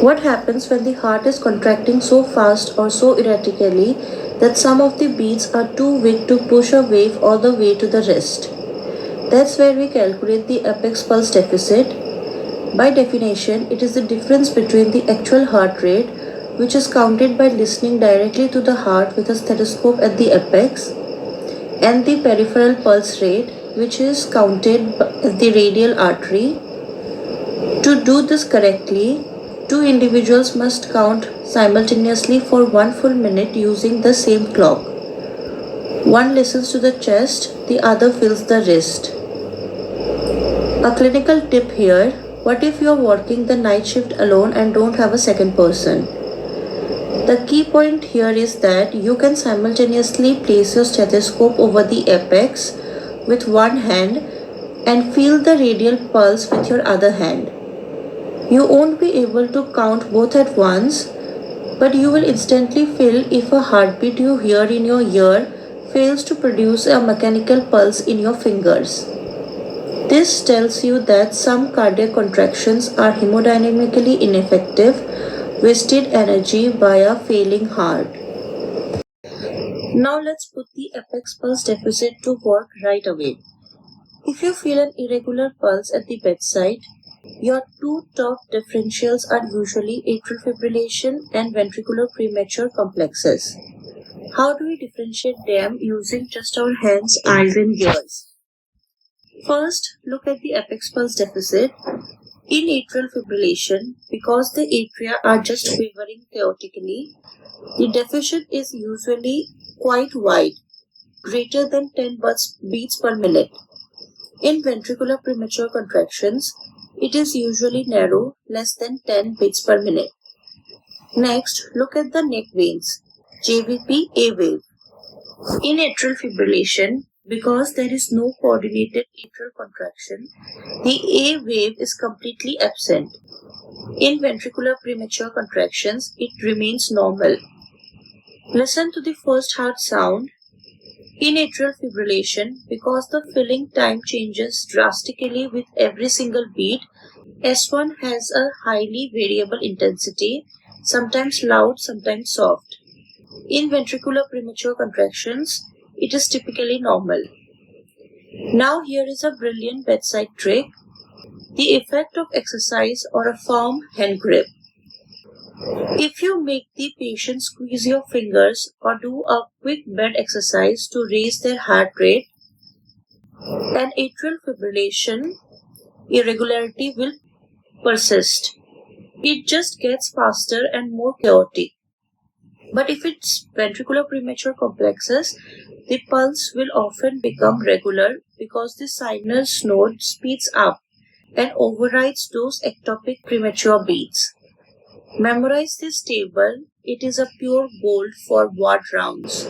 What happens when the heart is contracting so fast or so erratically that some of the beats are too weak to push a wave all the way to the wrist? That's where we calculate the apex pulse deficit. By definition, it is the difference between the actual heart rate, which is counted by listening directly to the heart with a stethoscope at the apex, and the peripheral pulse rate, which is counted at the radial artery. To do this correctly, two individuals must count simultaneously for 1 full minute using the same clock. One listens to the chest, the other feels the wrist. A clinical tip here: what if you are working the night shift alone and don't have a second person? The key point here is that you can simultaneously place your stethoscope over the apex with one hand and feel the radial pulse with your other hand. You won't be able to count both at once, but you will instantly feel if a heartbeat you hear in your ear fails to produce a mechanical pulse in your fingers. This tells you that some cardiac contractions are hemodynamically ineffective, wasted energy by a failing heart. Now let's put the apex pulse deficit to work right away. If you feel an irregular pulse at the bedside, your two top differentials are usually atrial fibrillation and ventricular premature complexes. How do we differentiate them using just our hands, eyes, and ears? First, look at the apex pulse deficit. In atrial fibrillation, because the atria are just quivering chaotically, the deficit is usually quite wide, greater than 10 beats per minute. In ventricular premature contractions, it is usually narrow, less than 10 beats per minute. Next, look at the neck veins, JVP A wave. In atrial fibrillation, because there is no coordinated atrial contraction, the A wave is completely absent. In ventricular premature contractions, it remains normal. Listen to the first heart sound. In atrial fibrillation, because the filling time changes drastically with every single beat, S1 has a highly variable intensity, sometimes loud, sometimes soft. In ventricular premature contractions, it is typically normal. Now here is a brilliant bedside trick: the effect of exercise or a firm hand grip. If you make the patient squeeze your fingers or do a quick bed exercise to raise their heart rate, an atrial fibrillation irregularity will persist. It just gets faster and more chaotic. But if it's ventricular premature complexes, the pulse will often become regular because the sinus node speeds up and overrides those ectopic premature beats. Memorize this table. It is a pure gold for ward rounds.